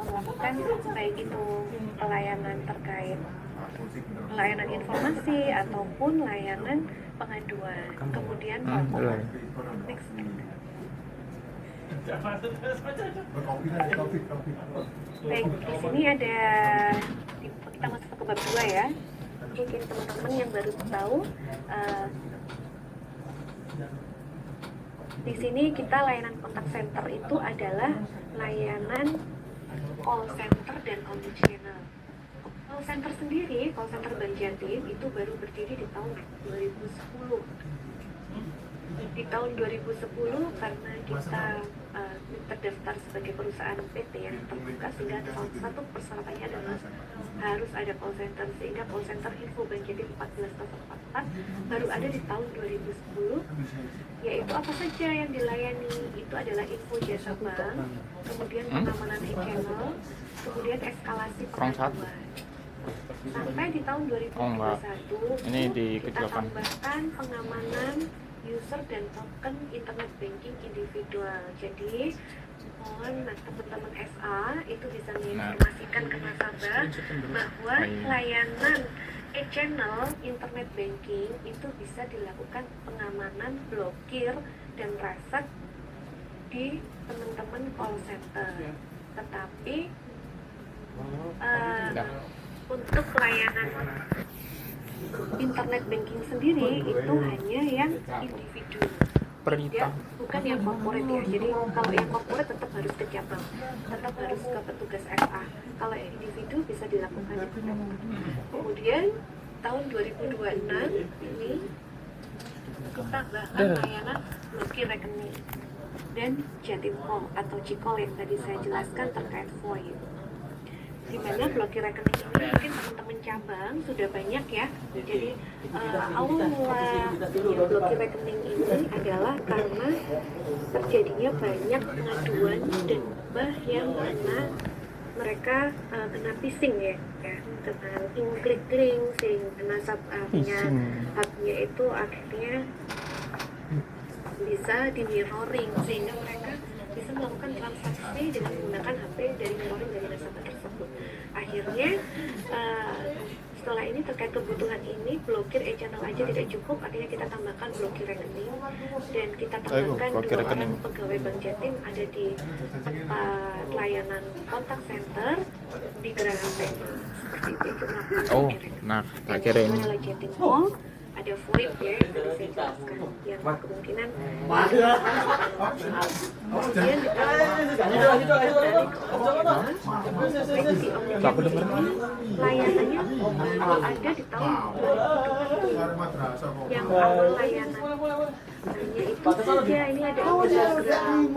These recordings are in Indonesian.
melakukan baik itu pelayanan terkait layanan informasi ataupun layanan pengaduan. Kemudian next. Baik, di sini ada kita masuk ke bab 2 ya. Mungkin teman-teman yang baru tahu, di sini kita layanan kontak center itu adalah layanan call center dan omnichannel. Call center sendiri, call center Bank Jatim itu baru berdiri di tahun 2010. Di tahun 2010 karena kita terdaftar sebagai perusahaan PT yang terbuka, sehingga salah satu persyaratannya adalah harus ada call center, sehingga call center info Bank Jatim 14044 baru ada di tahun 2010. Yaitu apa saja yang dilayani, itu adalah info jasa bank, kemudian pengamanan e-channel, kemudian eskalasi pengaduan. Sampai di tahun 2021 ini kita tambahkan pengamanan user dan token internet banking individual. Jadi mohon teman-teman SA itu bisa menginformasikan ke nasabah bahwa layanan e-channel internet banking itu bisa dilakukan pengamanan, blokir, dan reset di teman-teman call center. Tetapi untuk layanan internet banking sendiri itu hanya yang individu, bukan yang corporate ya. Jadi kalau yang corporate tetap harus ke cabang, tetap harus ke petugas SA. Kalau yang individu bisa dilakukan di cabang. Kemudian tahun 2026 ini kita bahkan layanan blokir rekening dan Jatim Call atau Cikol yang tadi saya jelaskan terkait VoIP. Di mana blokir rekening ini mungkin teman-teman cabang sudah banyak ya. Jadi awal mula blokir rekening ini adalah karena terjadinya banyak pengaduan dan yang mana mereka kena phishing ya, kena klik-klik sehingga hubnya itu akhirnya bisa di mirroring sehingga mereka bisa melakukan transaksi dengan menggunakan HP dari mirroring dari nasabah tersebut. Akhirnya setelah ini terkait kebutuhan ini, blokir e-channel aja tidak cukup, akhirnya kita tambahkan blokir rekening dan kita tambahkan 2 orang pegawai Bank Jatim ada di tempat layanan kontak center di Geraha Tema. Seperti itu tak kira ini. Jatim Mall ada VoIP ya yang tadi saya jelaskan, yang kemungkinan kemudian layanannya baru ada di tahun 2020 yang awal layanan hanya itu saja. Ini ada Instagram,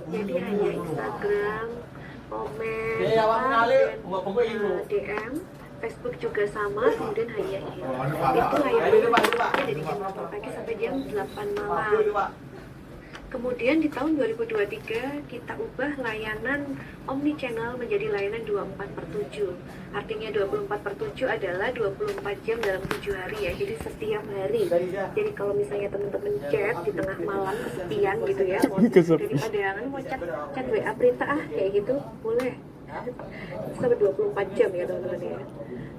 jadi hanya Instagram, komen, dan DM. Facebook juga sama, kemudian hanya itu layanannya dari jam 8 pagi sampai jam 8 malam. Kemudian di tahun 2023 kita ubah layanan omnichannel menjadi layanan 24/7. Artinya 24/7 adalah 24 jam dalam 7 hari ya. Jadi setiap hari. Jadi kalau misalnya teman-teman chat di tengah malam kesepian gitu ya, daripada mau chat WA perintah kayak gitu, boleh. Sampai 24 jam ya teman-teman ya.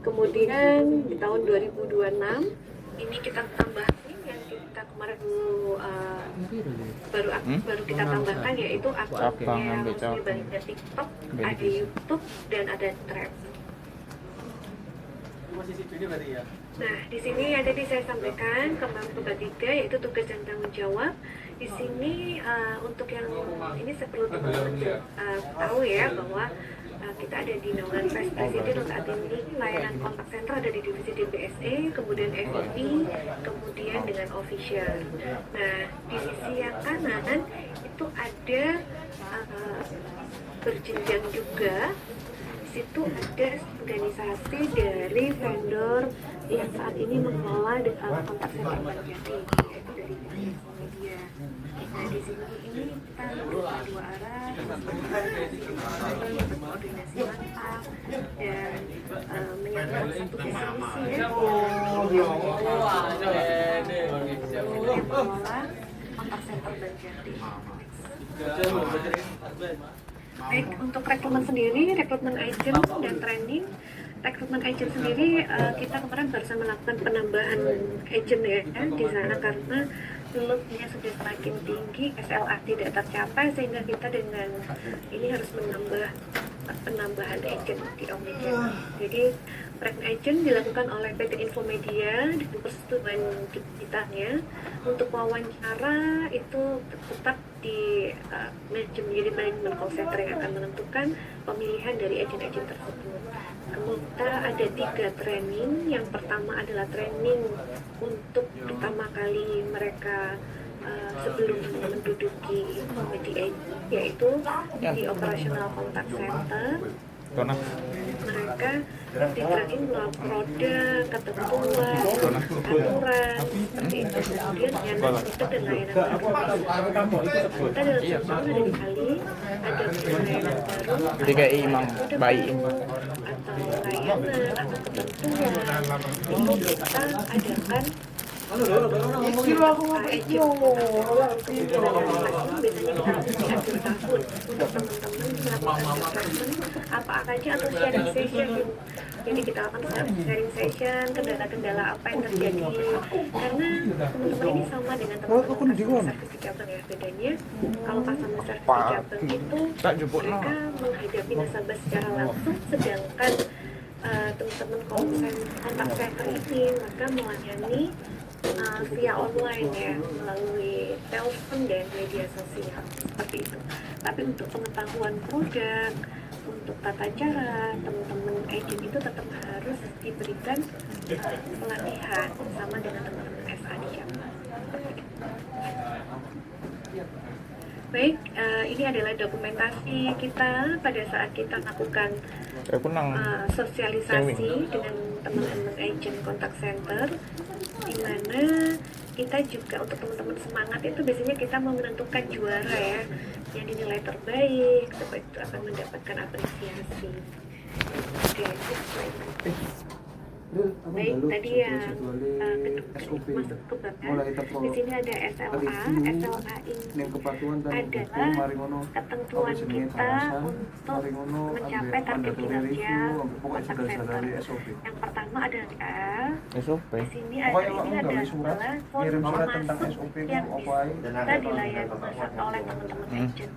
Kemudian di tahun 2026 ini kita tambah yang kita kemarin baru kita tambahkan, yaitu akunnya maksudnya banyak TikTok, ada YouTube dan ada Thread. Nah, di sini yang tadi saya sampaikan kembali ke bab 3 yaitu tugas dan tanggung jawab. Di sini untuk yang ini saya perlu teman-teman tahu ya bahwa kita ada di naungan Presiden saat ini. Layanan kontak center ada di divisi DBSE, kemudian FIB, kemudian dengan official. Nah, di sisi yang kanan itu ada berjenjang juga. Di situ ada organisasi dari vendor yang saat ini mengelola kontak center Bank Jatim, yaitu dari media. Nah, di sini ini kita dua arah, koordinasi mantap dan menyatakan satu visi misi ya, mengelola kontak center Bank Jatim. Baik, untuk rekrutmen sendiri, rekrutmen agent dan training. Rekrutmen agent sendiri, kita kemarin barusan melakukan penambahan agent ya di sana karena loadnya sudah semakin tinggi, SLA tidak tercapai sehingga kita dengan ini harus menambah penambahan agent di Omnichannel. Jadi rekrutmen agent dilakukan oleh PT Infomedia di persetujuan digitalnya. Untuk wawancara itu tetap di manajemen call center yang akan menentukan pemilihan dari agent-agent tersebut. Kemudian ada 3 training. Yang pertama adalah training untuk pertama kali mereka sebelum menduduki komite agent, yaitu di operational contact center. Mereka diterangin melalui produk, ketentuan, aturan, seperti itu. Kemudian layanan itu dan layanan baru. Kita dalam setahun ada dikali ada layanan baru. Jadi kayak imam bayi. Atau layanan atau ketentuan ini kita adakan agent biasanya kita lakukan di akhir tahun untuk teman-teman melakukan assessment apa aja atau sharing session. Jadi kita lakukan sharing session, kendala-kendala apa yang terjadi, karena teman-teman ini sama dengan teman-teman customer service cabang ya. Bedanya kalau customer service cabang itu mereka menghadapi nasabah secara langsung, sedangkan teman-teman kontak center ini maka melayani via online ya, melalui telepon dan media sosial seperti itu. Tapi untuk pengetahuan produk, untuk tata cara, teman-teman agent itu tetap harus diberikan pelatihan sama dengan teman-teman SA di Jakarta. Baik, ini adalah dokumentasi kita pada saat kita lakukan sosialisasi dengan teman-teman agent contact center, di mana kita juga untuk teman-teman semangat itu biasanya kita mau menentukan juara ya, yang dinilai terbaik, supaya itu akan mendapatkan apresiasi. Oke, baik, tadi yang masuk ke bagian di sini ada SLA. SLA ini adalah ketentuan kita untuk mencapai target kinerja kontak center. Yang pertama adalah di sini adalah form masuk yang bisa dilayani oleh teman-teman agent.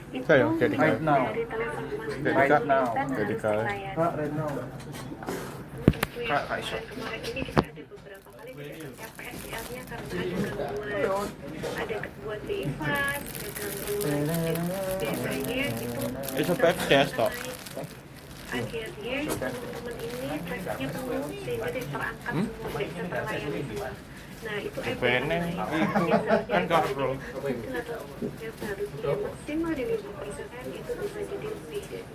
Itu dari telepon masuk dan harus kemarin ini kita ada beberapa kali tidak tercapai SDR-nya karena ada gangguan BIFAS, ada gangguan biasanya itu desktop. akhirnya teman-teman ini trafficnya penuh sehingga dia terangkat semua tidak bisa terlayani semua. Nah itu biasanya kan kalau yang harusnya maksimal di 5% itu bisa jadi lebih dari.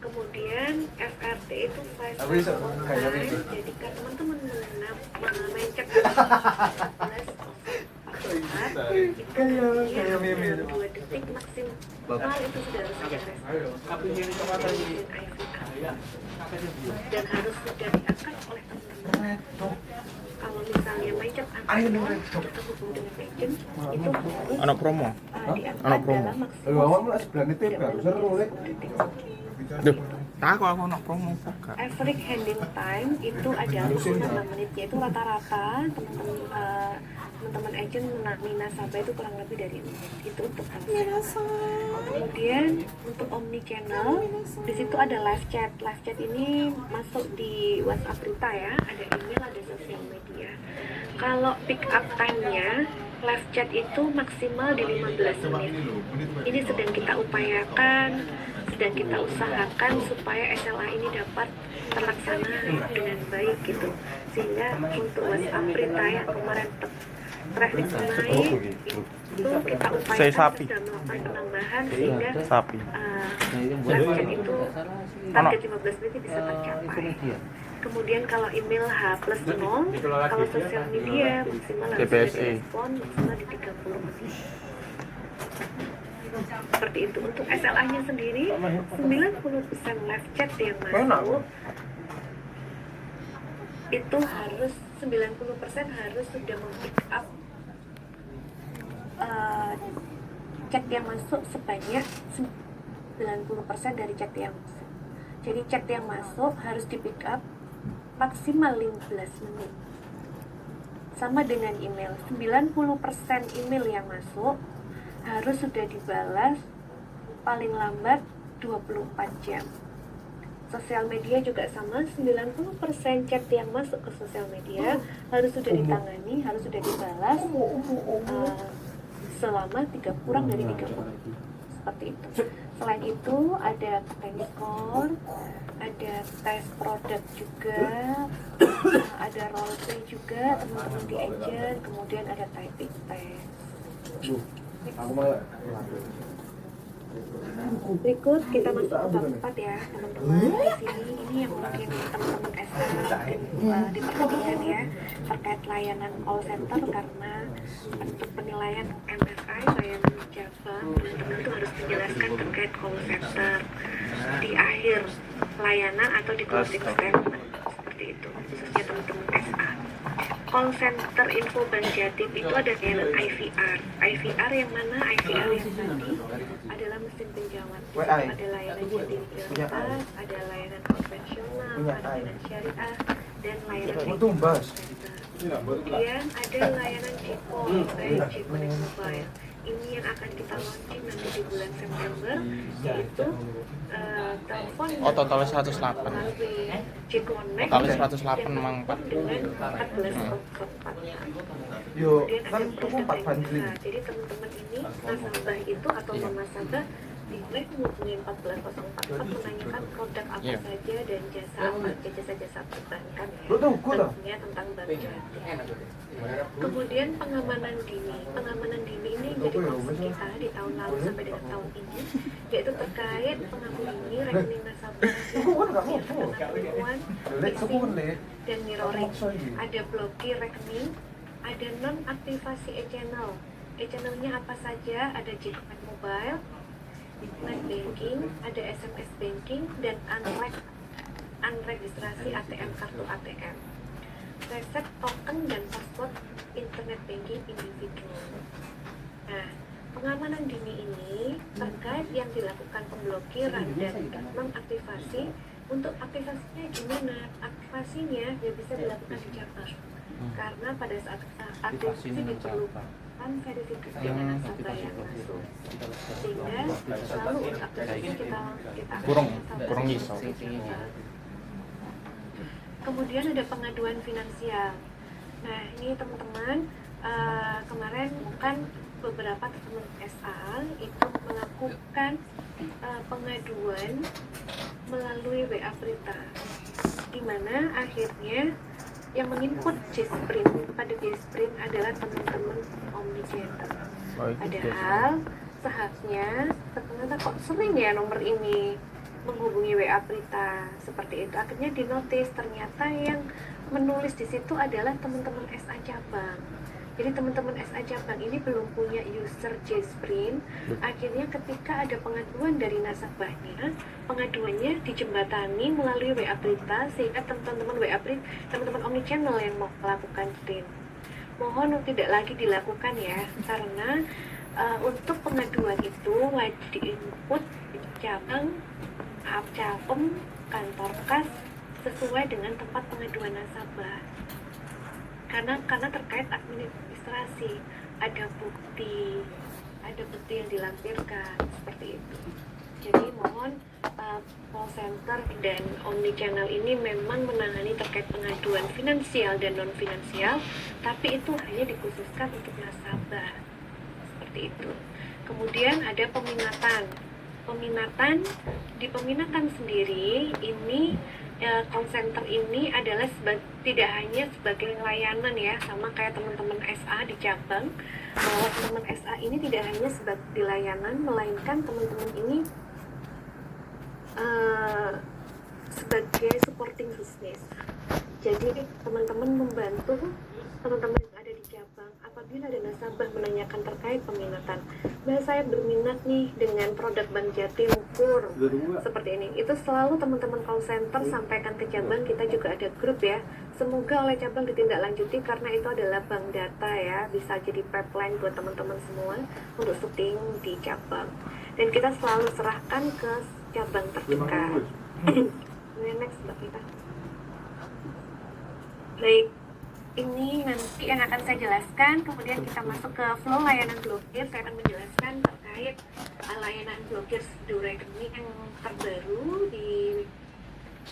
Kemudian FRT itu file online, jadi kan teman-teman mencek 2 detik maksimal itu sudah harus ada dan harus sudah diangkat oleh teman-teman. Kalau misalnya mencet angka terhubung dengan agent itu harus anak promo. Anak promo. Duh, aku nak promo buka. Average handling time itu adalah 6 menit, yaitu rata-rata teman-teman agent menangani nasabah itu kurang lebih dari 6 menit. Itu untuk kemudian untuk omnichannel di situ ada live chat. Live chat ini masuk di WhatsApp Rita ya, ada email, ada sosial media. Kalau pick up time-nya live chat itu maksimal di 15 menit. Ini sedang kita upayakan, sedang kita usahakan supaya SLA ini dapat terlaksana dengan baik gitu. Sehingga untuk WhatsApp Rita yang kemarin traffic naik itu kita upayakan sudah melakukan penambahan sehingga live chat itu target 15 menit bisa tercapai. Kemudian kalau email H+0, kalau sosial media maksimal harus direspon maksimal di 30 menit. Seperti itu. Untuk SLA-nya sendiri 90% live chat yang masuk itu harus 90% harus sudah mem-pick up chat yang masuk sebanyak 90% dari chat yang masuk. Jadi chat yang masuk harus di pick up maksimal 15 menit. Sama dengan email, 90% email yang masuk harus sudah dibalas paling lambat 24 jam. Sosial media juga sama, 90% chat yang masuk ke sosial media harus sudah ditangani, harus sudah dibalas selama kurang dari 30 menit. Seperti itu. Selain itu ada tennis score, ada tes produk juga, ada role play juga, teman-teman di agent, kemudian ada typing test. Berikut kita masuk ke bab 4 ya teman-teman. Di sini ini yang mungkin teman-teman SA diperhatikan ya, terkait layanan call center, karena untuk penilaian MSI layanan cabang teman-teman itu harus menjelaskan terkait call center di akhir layanan atau di closing statement, seperti itu khususnya teman-teman SA. Call center info Bank Jatim itu ada layanan IVR. IVR yang mana? IVR yang tadi adalah mesin penjawat. Ada layanan Jatim Prioritas, ada layanan konvensional, ada layanan syariah, dan layanan kemudian ada layanan J-Connect Mobile. Ini yang akan kita launching nanti di bulan September, yaitu telepon totalnya 108. J-Connect Totalnya 108 memang 4 dengan 14 Yo, kemudian kan ada tuku produk 4 bundling. Jadi teman-teman ini nasabah itu atau nasabah boleh menghubungi 1404 menanyakan produk apa saja dan jasa apa aja, jasa-jasa perbankan ya. Tentunya tentang bank Jatim. Kemudian pengamanan dini. Pengamanan dini ini jadi concern kita di tahun lalu sampai dengan tahun ini, yaitu terkait pengamanan dini rekening nasabah yang terkena penipuan, phishing, dan mirroring. Ada blokir rekening, ada non-aktivasi e-channel. E-channelnya apa saja? Ada J-Connect Mobile, net banking, ada SMS banking, dan unregistrasi ATM, kartu ATM. Reset token dan password internet banking individual. Nah, pengamanan dini ini terkait yang dilakukan pemblokiran dan nonaktivasi. Untuk aktivasinya gimana? Aktivasinya ya bisa dilakukan di cabang. Karena pada saat aktivasi diperlukan verifikasi dengan nasabah yang masuk, sehingga selalu untuk aktivasi kita kurang iso. Kemudian ada pengaduan finansial. Nah ini teman-teman, kemarin kan beberapa teman SA itu melakukan pengaduan melalui WA Berita, di mana akhirnya yang menginput J-Sprint pada J-Sprint adalah teman-teman Omnichannel. Padahal seharusnya ternyata kok sering ya nomor ini menghubungi WA Berita seperti itu. Akhirnya dinotis ternyata yang menulis di situ adalah teman-teman SA cabang. Jadi teman-teman SA cabang ini belum punya user J-Sprint. Akhirnya ketika ada pengaduan dari nasabahnya, pengaduannya dijembatani melalui WA Berita, sehingga teman-teman WA Berita, teman-teman Omnichannel yang mau melakukan sprint. Mohon tidak lagi dilakukan ya, karena untuk pengaduan itu wajib diinput cabang, Capem, kantor kas sesuai dengan tempat pengaduan nasabah. Karena terkait administrasi, ada bukti yang dilampirkan seperti itu. Jadi mohon call center dan Omnichannel ini memang menangani terkait pengaduan finansial dan non finansial, tapi itu hanya dikhususkan untuk nasabah seperti itu. Kemudian ada peminatan. Di peminatan sendiri ini call center ini adalah tidak hanya sebagai layanan ya, sama kayak teman-teman SA di cabang, bahwa teman-teman SA ini tidak hanya sebagai layanan, melainkan teman-teman ini sebagai supporting business. Jadi teman-teman membantu teman-teman yang ada di cabang apabila ada nasabah menanyakan terkait peminatan, Mbak saya berminat nih dengan produk Bank Jatim KUR seperti ini, itu selalu teman-teman call center sampaikan ke cabang. Kita juga ada grup ya, semoga oleh cabang ditindaklanjuti karena itu adalah bank data ya, bisa jadi pipeline buat teman-teman semua untuk syuting di cabang, dan kita selalu serahkan ke cabang terdekat. Next Mbak kita. Baik, ini nanti yang akan saya jelaskan, kemudian kita masuk ke flow layanan blokir. Saya akan menjelaskan terkait layanan blokir do rekening yang terbaru di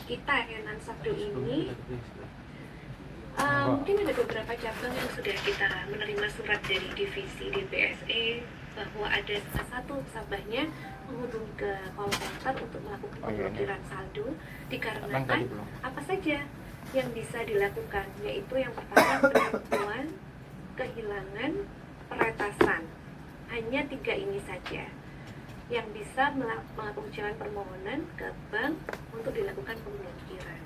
kita layanan Sabdo ini. Mungkin ada beberapa cabang yang sudah kita menerima surat dari divisi DBSE bahwa ada satu nasabahnya menghubungi ke call center untuk melakukan pemblokiran saldo dikarenakan apa saja yang bisa dilakukan, yaitu yang pertama penipuan, kehilangan, peretasan. Hanya 3 ini saja yang bisa melakukan permohonan ke bank untuk dilakukan pemblokiran.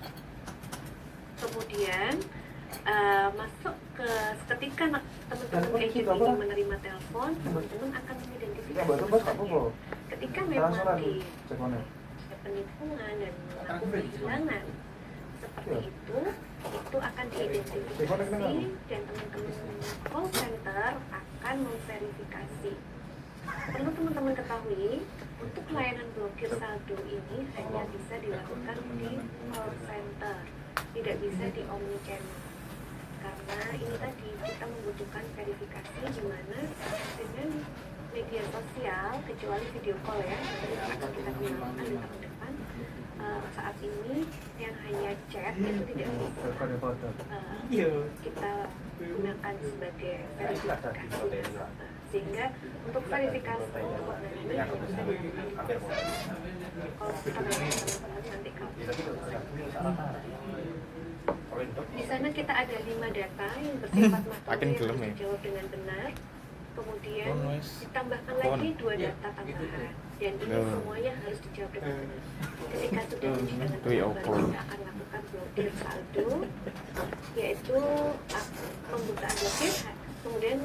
Kemudian masuk ke ketika teman-teman agent ini menerima telepon, teman-teman akan mengidentifikasi pesannya. Ketika memang di penipuan dan melakukan kehilangan seperti itu akan diidentifikasi dan teman-teman call center akan memverifikasi. Perlu teman-teman ketahui, untuk layanan blokir saldo ini hanya bisa dilakukan di call center, tidak bisa di omnichannel. Karena ini tadi kita membutuhkan verifikasi di mana dengan media sosial, kecuali video call ya, yang akan kita gunakan di tahun depan. Saat ini yang hanya chat itu tidak bisa kita gunakan sebagai verifikasi, sehingga untuk verifikasi hanya bisa dilakukan kalau kita nanti di sana kita ada 5 data yang bersifat materi yang harus dijawab dengan benar. Kemudian ditambahkan lagi 2 data tambahan, dan ini semuanya harus dijawab dengan benar. Ketika sudah menjadikan jawaban, kita akan lakukan blokir saldo, yaitu pembukaan blokir. Kemudian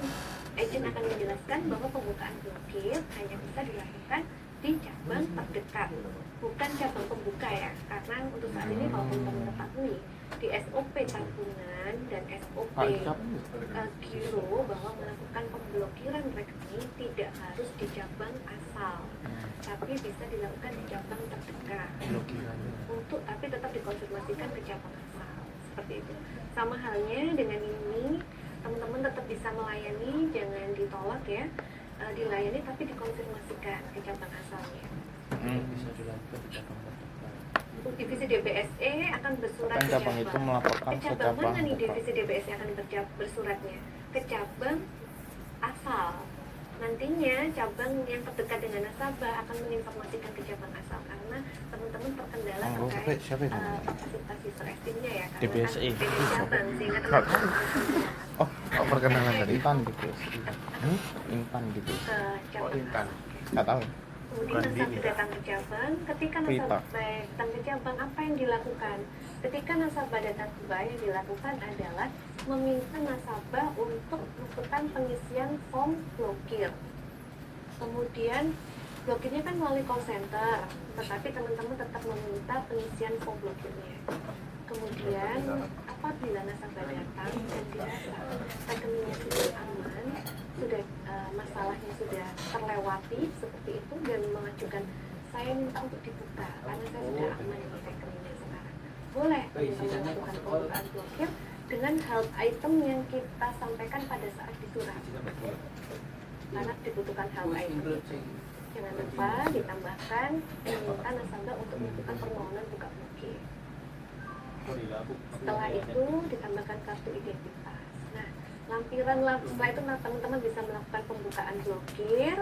agent akan menjelaskan bahwa pembukaan blokir hanya bisa dilakukan di cabang terdekat, bukan cabang pembuka ya, karena untuk saat ini walaupun teman ketahui di SOP tabungan dan SOP giro bahwa melakukan pemblokiran rekening tidak harus di cabang asal, tapi bisa dilakukan di cabang terdekat. Tapi tetap dikonfirmasikan ke cabang asal, seperti itu. Sama halnya dengan ini, teman-teman tetap bisa melayani, jangan ditolak ya, dilayani tapi dikonfirmasikan ke cabang asalnya. Bisa dilakukan di cabang terdekat. Untuk divisi DBSE akan bersurat Kan cabang itu melaporkan ke cabang mana nih divisi DBSE akan bersuratnya? Ke cabang asal. Nantinya cabang yang terdekat dengan nasabah akan menginformasikan ke cabang asal, karena teman-teman terkendala terkait kapasitas user estimnya ya, karena DBSE kan beda cabang, sehingga teman-teman kok perkenalan dari Intan gitu. Intan gitu. ke cabang asal. Nggak tahu. Kemudian nasabah datang ke cabang, ketika nasabah datang ke cabang, apa yang dilakukan? Ketika nasabah datang ke bank, yang dilakukan adalah meminta nasabah untuk melakukan pengisian form blokir. Kemudian blokirnya kan melalui call center, tetapi teman-teman tetap meminta pengisian form blokirnya. Kemudian apabila nasabah datang dan dirasa rekeningnya sudah aman, sudah masalahnya sudah terlewati seperti itu, dan mengajukan saya minta untuk dibuka karena saya sudah aman di rekeningnya sekarang, boleh teman-teman melakukan pembukaan blokir dengan help item yang kita sampaikan pada saat di surat, karena dibutuhkan help item. Jangan lupa ditambahkan meminta nasabah untuk melakukan permohonan buka blokir. Setelah itu ditambahkan kartu identitas. Nah, setelah itu teman-teman bisa melakukan pembukaan blokir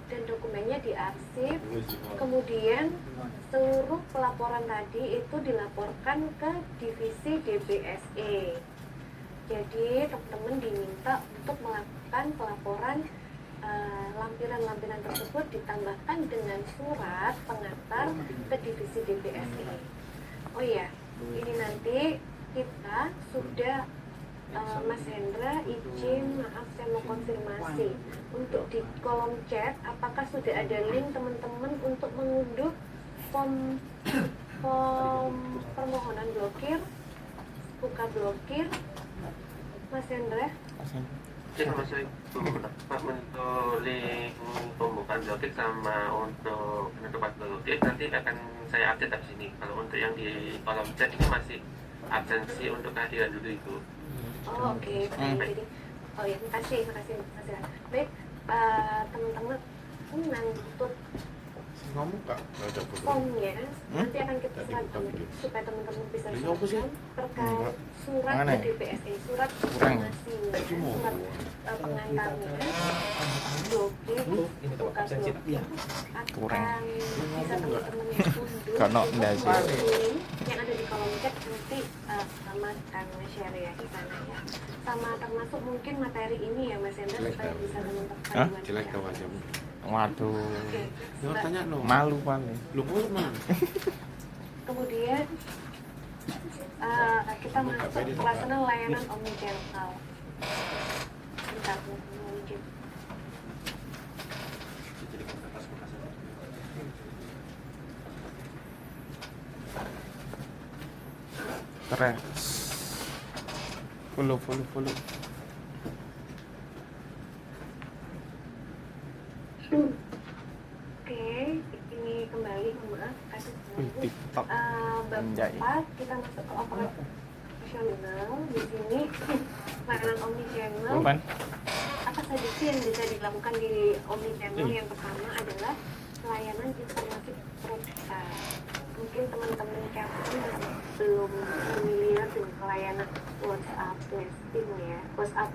dan dokumennya diarsip. Kemudian seluruh pelaporan tadi itu dilaporkan ke divisi DBSE. Jadi teman-teman diminta untuk melakukan pelaporan lampiran-lampiran tersebut ditambahkan dengan surat pengantar ke divisi DBSE. Oh iya, ini nanti kita sudah Mas Hendra, izin maaf saya mau konfirmasi untuk di kolom chat apakah sudah ada link teman-teman untuk mengunduh form permohonan blokir, buka blokir, Mas Hendra? Ya, Pak, untuk link pembukaan blokir sama untuk penutupan blokir nanti akan saya update di sini. Kalau untuk yang di kolom chat ini masih absensi untuk kehadiran dulu itu. Oh, oke. Jadi, oh ya, makasih Mas Hendra. Baik, teman-teman nantut ngomong kak formnya nanti akan kita serahkan supaya teman-teman bisa serahkan terkait surat Mana? DPSE, surat Kurang. informasinya, surat pengantarnya, blokir, buka blokir akan bisa teman-teman yang unduh Karena enggak sih. link yang ada di kolom chat nanti sama kang share ya di sana ya, sama termasuk mungkin materi ini ya Mas Hendra supaya bisa teman-teman jelek kau aja. Waduh, Oke, Jangan tanya no. malu paling. Lu mana? kemudian kita masuk pelaksanaan layanan omnichannel. Bentar, mungkin. Keren. Follow. Oke, ini kembali, maaf, kasih TikTok. bab Anjay. 4, kita masuk ke operasional. Di sini layanan omnichannel. Bukan? Apa saja sih yang bisa dilakukan di omnichannel? Yang pertama adalah layanan informasi produk. Mungkin teman-teman captain belum familiar dengan layanan WhatsApp Blast ya. WhatsApp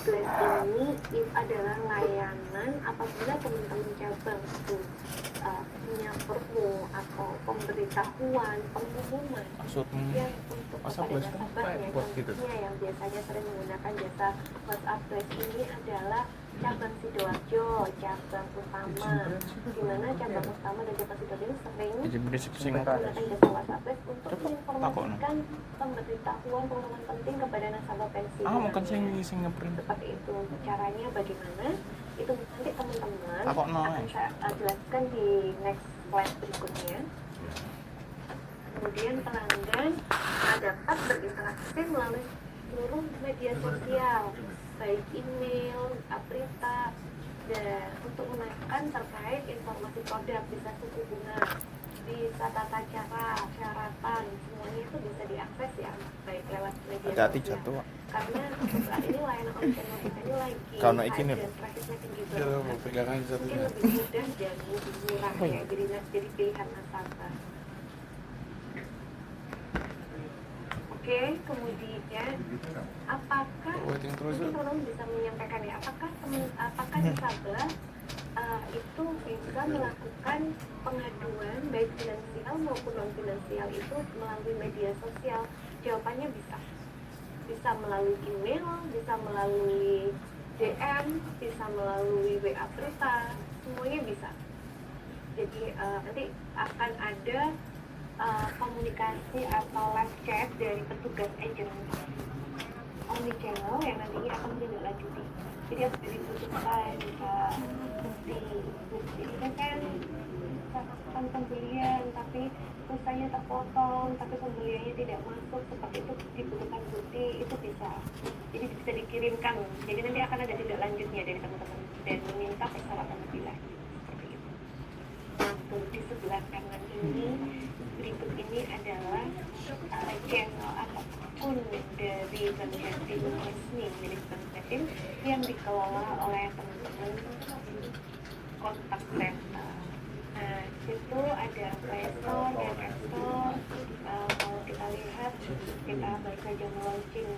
Blast ini adalah layanan apabila teman-teman cabang itu punya promo atau pemberitahuan, pengumuman Maksudnya yang untuk WhatsApp kepada Blast kan nasabahnya. buat gitu. Contohnya yang biasanya sering menggunakan jasa WhatsApp Blast ini adalah cabang Sidoarjo, cabang utama, di mana cabang utama dan cabang Sidoarjo ini sering Jadi berisik sing menggunakan jasa WhatsApp Blast untuk menginformasikan pemberitahuan pengumuman penting kepada nasabah pensiun. bukan sing ngeprint. Seperti itu. Caranya bagaimana? Itu nanti teman-teman Takokno akan saya jelaskan di next slide berikutnya. Kemudian pelanggan dapat berinteraksi melalui seluruh media sosial, baik email, berita, dan untuk menekan terkait informasi produk, bisa suku bunga, bisa tata cara, syaratan, semuanya itu bisa diakses ya, baik lewat media Hati-hati sosial. jatuh. Karena saat ini layanan omnichannel kita ini lagi Kalau iki nih. dan trafficnya tinggi Ya mau banget. pegangan Mungkin satunya. lebih mudah dan lebih murah ya, jadi pilihan nasabah. Oke, kemudian apakah Waiting terus. mungkin teman-teman bisa menyampaikan ya, apakah nasabah itu bisa melakukan pengaduan baik finansial maupun non finansial itu melalui media sosial? Jawabannya bisa. Bisa melalui email, bisa melalui DM, bisa melalui WA berita, semuanya bisa. Jadi nanti akan ada komunikasi atau live chat dari petugas agent omnichannel yang nantinya akan menindaklanjuti. Jadi harus diputuskan bukti ini kan melakukan pembelian tapi pulsanya terpotong, tapi pembeliannya tidak masuk, seperti itu dibutuhkan bukti, itu bisa. Jadi bisa dikirimkan. Jadi nanti akan ada tindak lanjutnya dari teman-teman dan meminta persyaratan lebih lanjut seperti itu. Nah, di sebelah kanan ini berikut ini adalah channel atau akun dari Bank Jatim resmi milik Bank Jatim yang dikelola oleh teman-teman kontak center. Nah, situ ada Play Store dan App Store. Kalau kita lihat, kita baru saja launching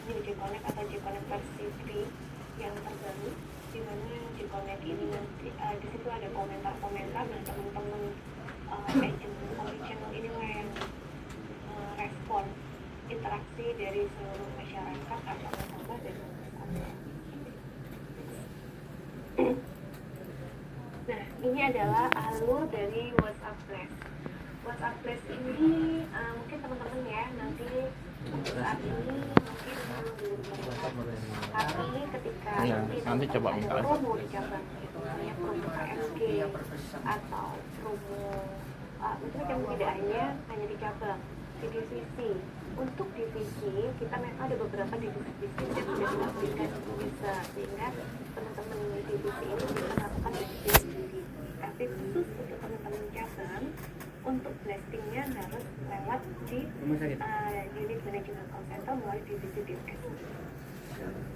new J-Connect atau J-Connect versi 3 yang terbaru, di mana J-Connect ini nanti di situ ada komentar-komentar. Nah, teman-teman agent omnichannel inilah yang respon interaksi dari seluruh masyarakat atau nasabah dan nasabah. Nah, ini adalah alur dari WhatsApp Blast. WhatsApp Blast ini mungkin teman-teman ya nanti Untuk saat ini mungkin belum berubah. Tapi ketika Iya, nanti coba ada minta. promo di cabang, misalnya promo KSG atau promo maksudnya yang tidak hanya di cabang, di divisi. Untuk divisi kita memang ada beberapa divisi yang sudah dilakukan bisa, sehingga teman-teman divisi ini bisa melakukan divisi sendiri. Tapi khusus untuk teman-teman cabang, untuk blastingnya harus lewat di unit manajemen call center melalui divisi DMS.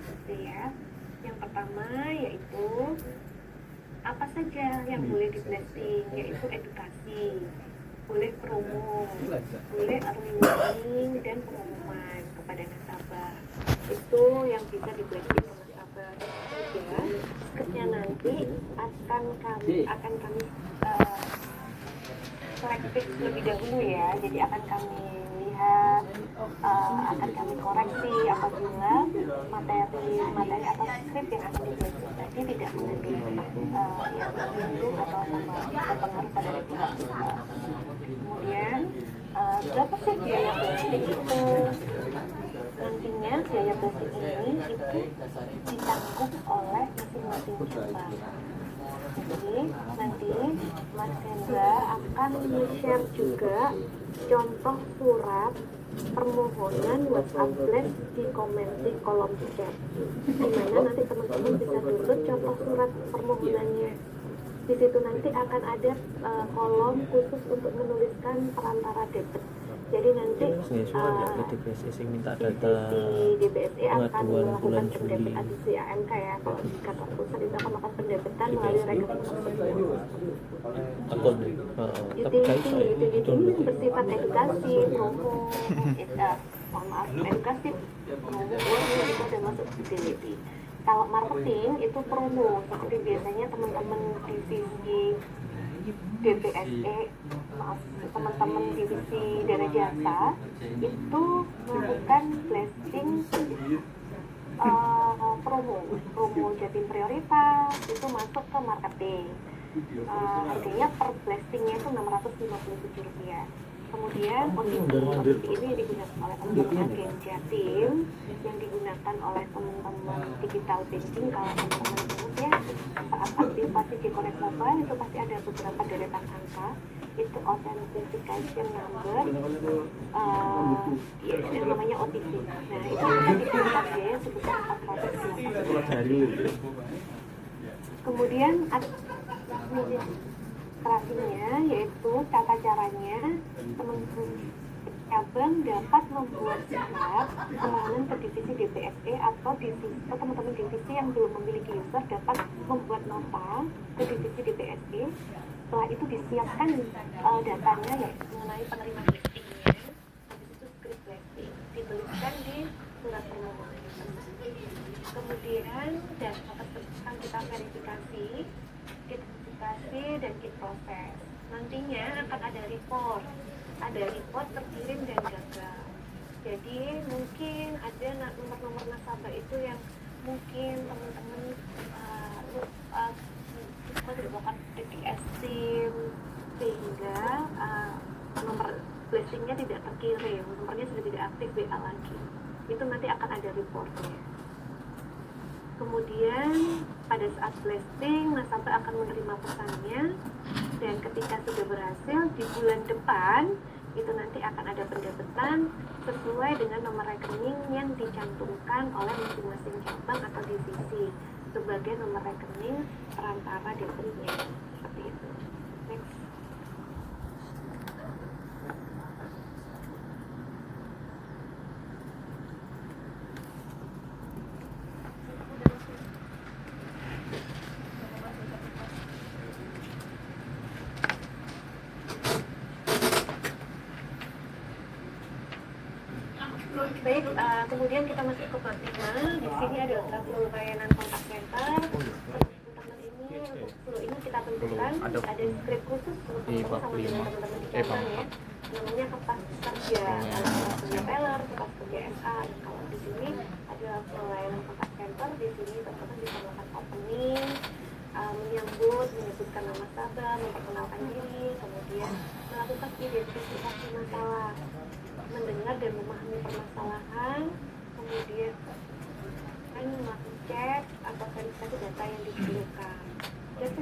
Jadi ya, yang pertama yaitu apa saja yang boleh di blasting, yaitu edukasi, boleh promo, boleh early warning dan pengumuman kepada nasabah. Itu yang bisa di blasting ke nasabah. Ya, scriptnya nanti akan kami selektif lebih dahulu ya. Jadi akan kami lihat, akan kami koreksi apabila materi atau skrip yang akan dibahas tadi tidak mengandung yang menyinggung atau berpengaruh pada reputasi. Kemudian berapa sih biaya blasting itu? Nantinya biaya blasting ini itu ditanggung oleh masing-masing cabang. Jadi nanti Mas Hendra akan share juga contoh surat permohonan WhatsApp Blast di kolom chat, dimana nanti teman-teman bisa download contoh surat permohonannya. Di situ nanti akan ada kolom khusus untuk menuliskan perantara debit. Jadi nanti minta di DBSE akan pengaduan bulan melakukan pendebetan Juli. di AMK ya. Kalau di kantor pusat itu akan melakukan pendebetan melalui rekening tersebut. Akun Utility ini bersifat edukasi, promo, edukasi, promo, itu ada masuk utility. Kalau marketing itu promo, seperti biasanya teman-teman divisi DBSE, teman-teman divisi dana jasa itu melakukan blasting promo Jatim Prioritas itu masuk ke marketing. Harganya per blastingnya itu Rp657. Kemudian OTP ini digunakan oleh teman-teman agen Jatim, yang digunakan oleh teman-teman digital banking. Kalau teman-teman ingat ya, saat aktivasi di Connect Mobile itu pasti ada beberapa deretan angka, itu authentication number, yang namanya OTP. Nah itu akan dikontak ya sebesar 480. Kemudian administrasinya, yaitu tata caranya teman-teman cabang dapat membuat surat permohonan ke divisi DBSE atau teman-teman divisi yang belum memiliki user dapat membuat nota ke divisi DBSE. Setelah itu disiapkan datanya ya mengenai penerima blastingnya, habis itu script blasting dituliskan di surat permohonan. Kemudian dan akan kita verifikasi dan kit proses. Nantinya akan ada report terkirim dan gagal. Jadi mungkin ada nomor-nomor nasabah itu yang mungkin teman-teman lupa dibawakan DTS SIM, sehingga nomor blastingnya tidak terkirim, nomornya sudah tidak aktif WA lagi. Itu nanti akan ada reportnya. Kemudian pada saat blasting nasabah akan menerima pesannya, dan ketika sudah berhasil di bulan depan itu nanti akan ada pendapetan sesuai dengan nomor rekening yang dicantumkan oleh masing-masing cabang atau divisi sebagai nomor rekening perantara debitnya, seperti itu. Next. Baik, kemudian kita masuk ke part 5. Di sini ada flow layanan kontak center. Teman-teman ini, untuk flow ini kita tentukan ada script khusus untuk sama dengan teman-teman di cabang ya. Namanya kertas kerja, kertas kerja peller, kertas kerja SA. Kalau di sini ada flow layanan kontak center. Di sini teman-teman bisa melakukan opening, menyambut, menyebutkan nama nasabah, memperkenalkan diri, kemudian melakukan identifikasi masalah. mendengar dan memahami permasalahan, kemudian mengecek atau verifikasi data yang dibutuhkan. Dan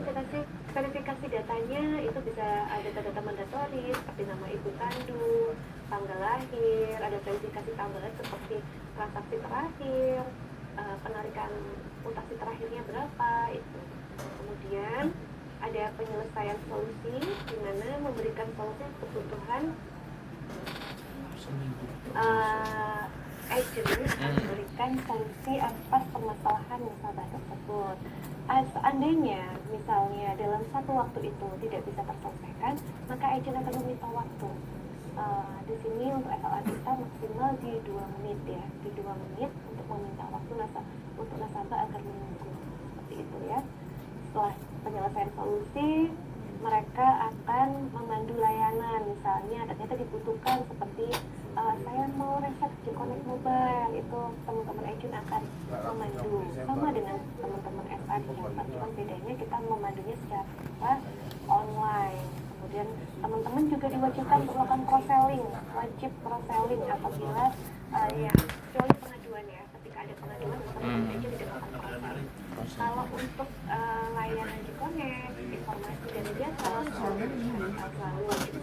verifikasi datanya itu bisa ada data mandatoris seperti nama ibu kandung, tanggal lahir, ada verifikasi tambahan seperti transaksi terakhir, penarikan mutasi terakhirnya berapa itu. Kemudian ada penyelesaian solusi di mana memberikan solusi kebutuhan agent memberikan solusi atas permasalahan nasabah tersebut. Seandainya misalnya dalam satu waktu itu tidak bisa terselesaikan, maka agent akan meminta waktu. Di sini untuk SLA kita maksimal di 2 menit ya, di 2 menit untuk meminta waktu untuk nasabah agar menunggu, seperti itu ya. Setelah penyelesaian solusi, mereka akan memandu layanan, misalnya ternyata dibutuhkan seperti saya mau reset di Connect Mobile, itu teman-teman agent akan memandu sama dengan teman-teman SA di Jakarta, cuma bedanya kita memandunya secara online. Kemudian teman-teman juga diwajibkan untuk melakukan cross-selling, wajib cross-selling apabila kecuali pengaduan ya, ketika ada pengaduan teman-teman agent tidak melakukan cross-selling. Kalau untuk layanan di Connect, informasi dan jasa selalu wajib.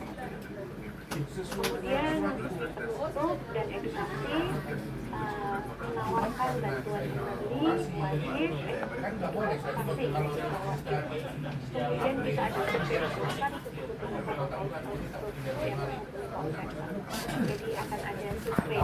Kemudian penutup dan edukasi, menawarkan bantuan pembeli wajib, edukasi wajib. Kemudian bisa ada kebutuhan jadi akan ada survei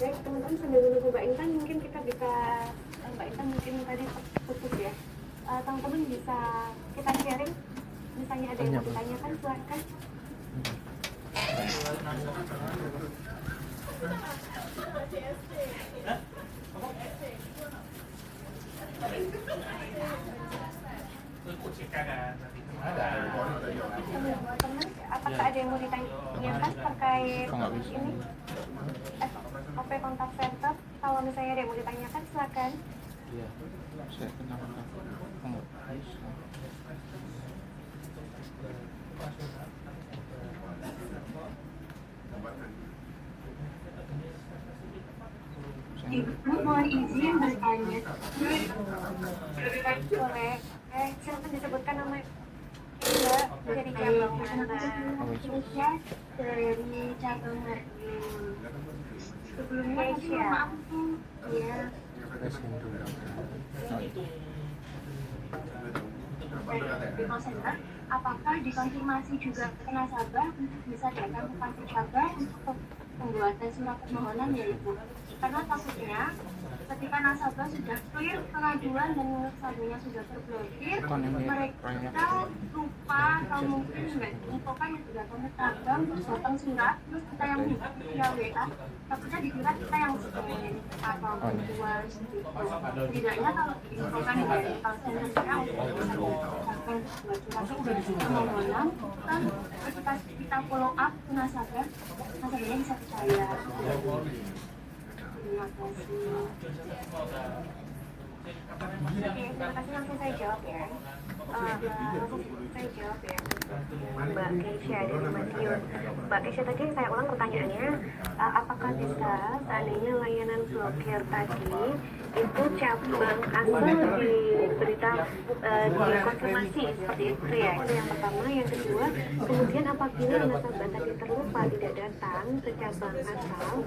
Baik teman-teman, sambil menunggu Mbak Intan mungkin kita bisa Mbak Intan mungkin tadi putus ya, teman-teman bisa kita sharing, misalnya ada yang mau ditanyakan silahkan. Teman-teman, apakah ada yang mau ditanyakan terkait ini SOP kontak center? Kalau misalnya ada yang mau ditanyakan silakan. Iya, saya kenal enggak bisa. Ibu mohon izin bertanya. Boleh. Silakan disebutkan nama Mbak dari cabang mana? Indonesia dari cabang Madiun. Sebelumnya Keisha. ya di call center, apakah dikonfirmasi juga ke nasabah bisa datang ke kantor cabang untuk pembuatan surat permohonan ya Ibu? Karena takutnya ketika nasabah sudah clear pengaduan dan nasabahnya sudah terblokir, mereka lupa atau mungkin nggak diinfokan yang sudah ke cabang, terus datang surat, terus kita yang via WA, takutnya dikira kita yang scam atau penjual seperti itu. Setidaknya kalau diinfokan dari call center-nya untuk bisa mendapatkan sebuah surat permohonan, kan ketika kita follow up ke nasabah, nasabahnya bisa percaya. Terima kasih. Oke, terima kasih, langsung saya jawab ya. Saya jawab ya, Mbak Keisha dari Madiun. Mbak Keisha, tadi saya ulang pertanyaannya, apakah bisa seandainya layanan blokir tadi itu cabang asal dikonfirmasi seperti itu ya, itu yang pertama. Yang kedua, kemudian apabila nasabah tadi terlupa tidak datang ke cabang asal,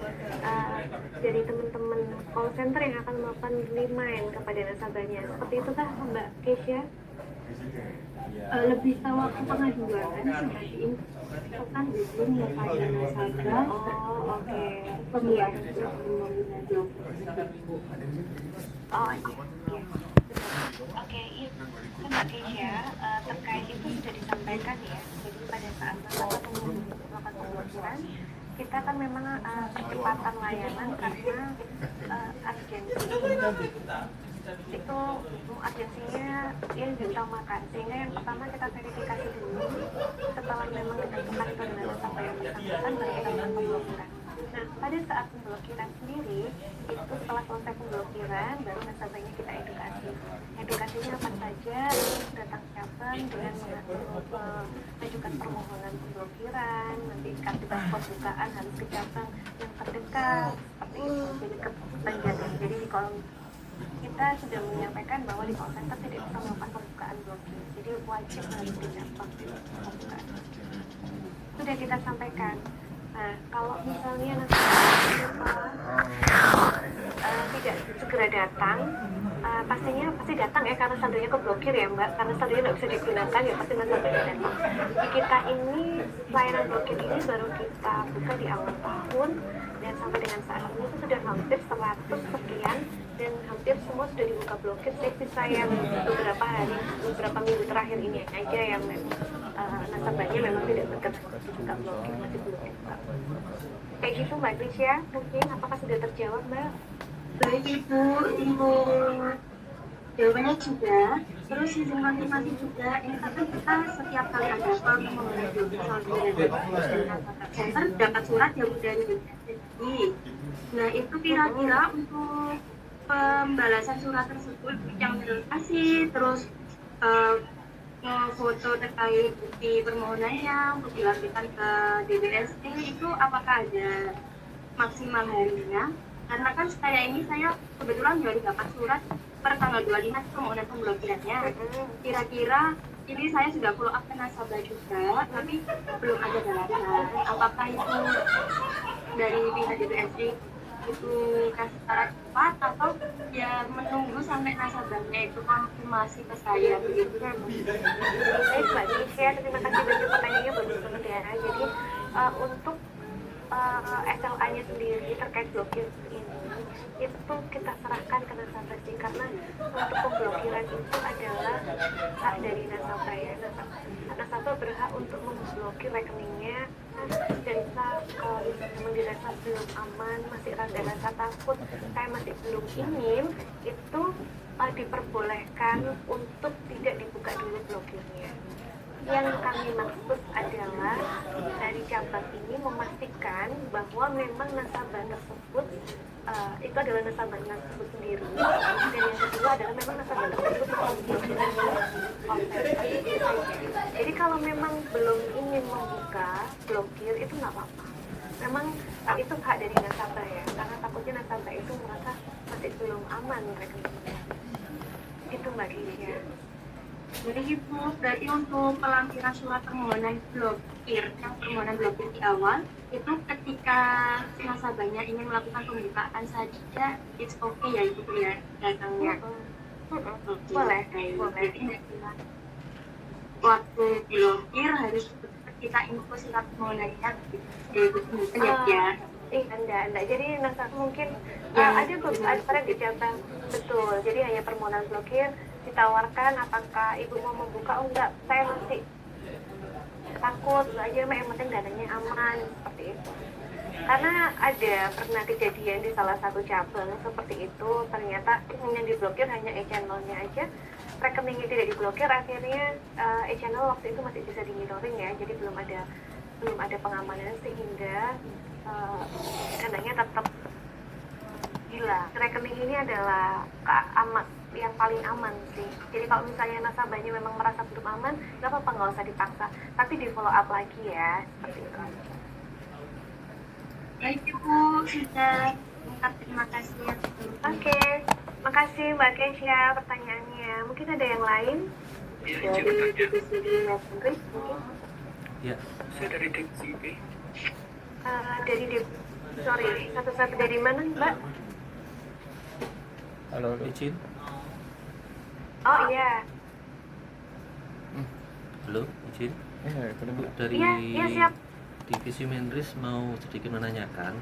dari teman-teman call center yang akan melakukan remind kepada nasabahnya, seperti itu kah Mbak Keisha? Lebih ke waktu pengaduan sudah diinfokan belum kepada nasabah. Oh, oke. pembuatan surat permohonan blokir. Oh iya, iya. Oke, itu Mbak Keisha, terkait itu sudah disampaikan ya. Jadi pada saat melakukan pemblokiran, kita kan memang percepatan layanan karena urgensi itu urgensinya yang diutamakan, sehingga yang pertama kita verifikasi dulu. Setelah memang ditentukan itu adalah nasabah yang bersangkutan, baru kita melakukan pemblokiran. Nah, pada saat pemblokiran sendiri, itu setelah selesai pemblokiran, baru nasabahnya kita edukasi. Edukasinya apa saja, datang cabang dengan mengajukan permohonan pemblokiran, nanti aktivitas pembukaan harus ke cabang yang terdekat, seperti itu. Jadi ke Banjarmasin. Jadi di kolom kita sudah menyampaikan bahwa di call center tidak bisa melakukan pembukaan blokir. Jadi wajib harus di cabang pembukaan. Sudah kita sampaikan. Nah, kalau misalnya nanti tidak segera datang, pastinya pasti datang ya, karena saldonya keblokir ya Mbak, karena saldonya nggak bisa digunakan ya pasti nasabahnya datang. Di kita ini layanan blokir ini baru kita buka di awal tahun, dan sampai dengan saat ini itu sudah hampir 100 sekian, dan hampir semua sudah dibuka blokir. Sisa yang beberapa minggu terakhir ini aja yang nasabahnya memang tidak dibuka blokir, masih belum dibuka. Kayak gitu Mbak Grisya, mungkin apakah sudah terjawab Mbak? Baik Ibu, untuk jawabannya juga. Terus izin konfirmasi juga, ini kan kita setiap kali ada permohonan blokir dari center dapat surat yang dari BPSDI. Nah itu kira-kira untuk pembalasan surat tersebut yang terkasih, terus foto terkait bukti permohonannya untuk dilampirkan ke DBSD itu apakah ada maksimal harinya? Karena kan saya kebetulan baru dapat surat per tanggal 25 permohonan pemblokirannya. Kira-kira ini saya sudah follow up ke nasabah juga, tapi belum ada balasan. Apakah itu dari pihak DBSD itu kasih syarat cepat atau ya menunggu sampai nasabahnya itu konfirmasi ke saya begitu? Baik Mbak Nisha, terima kasih banyak, pertanyaannya bagus banget ya. Jadi untuk SLA-nya sendiri terkait blokir ini itu kita serahkan ke nasabah sih, karena untuk pemblokiran itu adalah hak dari nasabah ya. Nasabah berhak untuk memblokir rekeningnya, dan kalau memang dirasa belum aman, masih ada rasa takut, saya masih belum ingin, itu diperbolehkan untuk tidak dibuka dulu blokirnya. Yang kami maksud adalah dari cabang ini memastikan bahwa memang nasabah tersebut itu adalah nasabah tersebut sendiri, dan yang kedua adalah memang nasabah tersebut memblokir konten. Jadi kalau memang belum ingin membuka blokir itu nggak apa-apa. Memang itu hak dari nasabah ya, karena takutnya nasabah itu merasa masih belum aman rekeningnya. Itu Mbak Kisya. Jadi Ibu, berarti untuk pelampiran surat permohonan blokir, yang permohonan blokir di awal, itu ketika nasabahnya ingin melakukan pembukaan saja, it's okay ya Ibu ya datangnya. Boleh. Jadi waktu blokir harus kita info surat permohonannya, ya. Enggak. Jadi nasabah mungkin ada beberapa di cabang, betul. Jadi hanya permohonan blokir ditawarkan, apakah ibu mau membuka? Oh enggak, saya masih takut aja, yang penting dananya aman, seperti itu. Karena ada pernah kejadian di salah satu cabang seperti itu, ternyata yang diblokir hanya e-channelnya aja, rekeningnya tidak diblokir, akhirnya e-channel waktu itu masih bisa di-monitoring ya, jadi belum ada pengamanan sehingga dananya tetap hilang. Rekening ini adalah yang paling aman sih. Jadi kalau misalnya nasabahnya memang merasa belum aman, nggak apa-apa, nggak usah dipaksa, tapi di follow up lagi ya, seperti itu. Baik Ibu, sudah lengkap, terima kasih. Oke, makasih Mbak Keisha pertanyaannya. Mungkin ada yang lain? Dari DPCB Inggris mungkin? Ya, saya dari DPCB. Satu-satu dari mana Mbak? Halo, Izin. Oh iya. Halo, izin. Bu. Dari Iya, siap. Divisi Menris mau sedikit menanyakan.